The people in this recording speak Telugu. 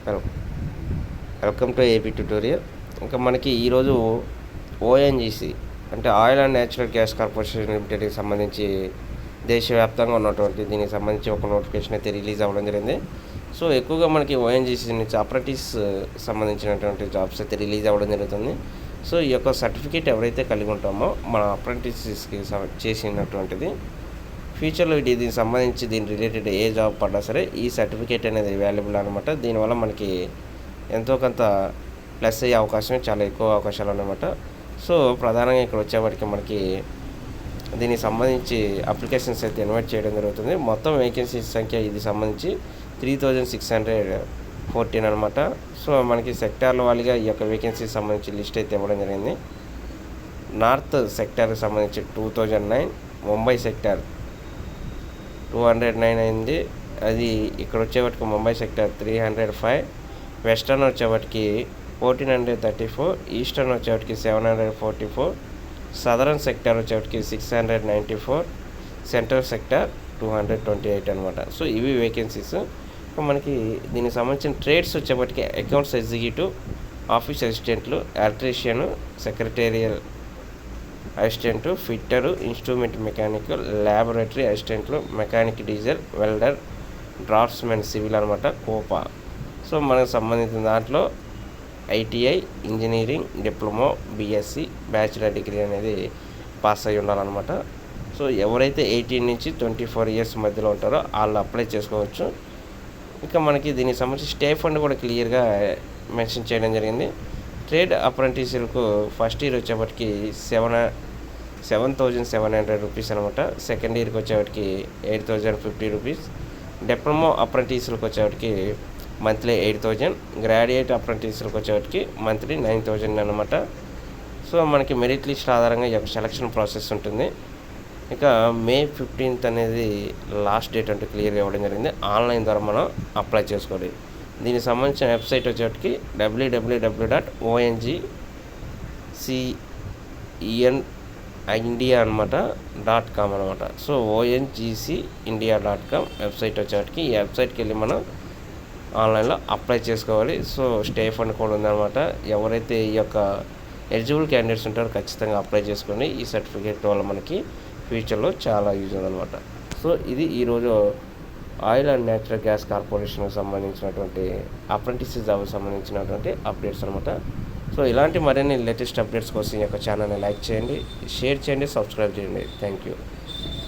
Well welcome to AP tutorial. ఇంకా మనకి ఈరోజు ఓఎన్జీసీ అంటే oil and natural gas corporation లిమిటెడ్కి సంబంధించి దేశవ్యాప్తంగా ఉన్నటువంటి దీనికి సంబంధించి ఒక నోటిఫికేషన్ అయితే రిలీజ్ అవ్వడం జరిగింది. సో ఎక్కువగా మనకి ఓఎన్జీసీ నుంచి అప్రెంటిస్ సంబంధించినటువంటి జాబ్స్ అయితే రిలీజ్ అవ్వడం జరుగుతుంది. సో ఈ యొక్క సర్టిఫికేట్ ఎవరైతే కలిగి ఉంటామో మన అప్రెంటిస్కి చేసినటువంటిది ఫ్యూచర్లో దీనికి సంబంధించి దీని రిలేటెడ్ ఏ జాబ్ పడ్డా సరే ఈ సర్టిఫికేట్ అనేది వాల్యుబుల్ అనమాట. దీనివల్ల మనకి ఎంతో కొంత ప్లస్ అయ్యే అవకాశం చాలా ఎక్కువ అవకాశాలు అన్నమాట. సో ప్రధానంగా ఇక్కడ వచ్చేవాటికి మనకి దీనికి సంబంధించి అప్లికేషన్స్ అయితే ఇన్వైట్ చేయడం జరుగుతుంది. మొత్తం వేకెన్సీస్ సంఖ్య ఇది సంబంధించి 3614 అనమాట. సో మనకి సెక్టార్ల వారీగా ఈ యొక్క వేకెన్సీకి సంబంధించి లిస్ట్ అయితే ఇవ్వడం జరిగింది. నార్త్ సెక్టార్కి సంబంధించి 2009, ముంబై సెక్టార్ 209 అయింది. అది ఇక్కడ వచ్చేవాటికి ముంబై సెక్టార్ 305, వెస్టర్న్ వచ్చేవాటికి 1434, ఈస్టర్న్ వచ్చేవాటికి 744, సదరన్ సెక్టార్ వచ్చేవాటికి 694, సెంట్రల్ సెక్టార్ 228 అనమాట. సో ఇవి వేకెన్సీస్. మనకి దీనికి సంబంధించిన ట్రేడ్స్ వచ్చేప్పటికి అకౌంట్స్ ఎగ్జిక్యూటివ్, ఆఫీస్ అసిస్టెంట్లు, electrician, secretarial assistant, fitter, instrument mechanical, laboratory అసిస్టెంట్లు, mechanic diesel, welder, draftsmen civil అనమాట, కోపా. సో మనకు సంబంధించిన దాంట్లో ITI, engineering, diploma, BSc, bachelor degree అనేది పాస్ అయి ఉండాలన్నమాట. సో ఎవరైతే 18 నుంచి 24 ఇయర్స్ మధ్యలో ఉంటారో వాళ్ళు అప్లై చేసుకోవచ్చు. ఇంకా మనకి దీనికి సంబంధించి స్టే ఫండ్ కూడా క్లియర్గా మెన్షన్ చేయడం జరిగింది. ట్రేడ్ అప్రెంటిస్లకు ఫస్ట్ ఇయర్ వచ్చేప్పటికి 7,700 రూపీస్ అనమాట. సెకండ్ ఇయర్కి వచ్చేవాటికి 8,050 రూపీస్. డిప్లొమా అప్రెంటిస్లకు వచ్చేవాటికి మంత్లీ 8,000. గ్రాడ్యుయేట్ అప్రెంటిస్లకు వచ్చేవాటికి మంత్లీ 9,000 అనమాట. సో మనకి మెరిట్ లిస్ట్ ఆధారంగా ఈ యొక్క సెలక్షన్ ప్రాసెస్ ఉంటుంది. ఇక మే 15th అనేది లాస్ట్ డేట్ అంటే క్లియర్గా ఇవ్వడం జరిగింది. ఆన్లైన్ ద్వారా మనం అప్లై చేసుకోవాలి. దీనికి సంబంధించిన వెబ్సైట్ వచ్చేటికి www.ONGCIndia అనమాట .com అనమాట. సో ONGCindia.com వెబ్సైట్ వచ్చేటికి ఈ వెబ్సైట్కి వెళ్ళి మనం ఆన్లైన్లో అప్లై చేసుకోవాలి. సో స్టే ఫండ్ కూడా ఉందన్నమాట. ఎవరైతే ఈ యొక్క ఎలిజిబుల్ క్యాండిడేట్స్ ఉంటారో ఖచ్చితంగా అప్లై చేసుకోండి. ఈ సర్టిఫికేట్ వల్ల మనకి ఫ్యూచర్లో చాలా యూజ్ ఉందన్నమాట. సో ఇది ఈరోజు ఆయిల్ అండ్ న్యాచురల్ గ్యాస్ కార్పొరేషన్కి సంబంధించినటువంటి అప్రెంటిస్ జాబ్కి సంబంధించినటువంటి అప్డేట్స్ అనమాట. సో ఇలాంటి మరిన్ని లేటెస్ట్ అప్డేట్స్ కోసం ఈ యొక్క ఛానల్ని లైక్ చేయండి, షేర్ చేయండి, సబ్స్క్రైబ్ చేయండి. Thank you.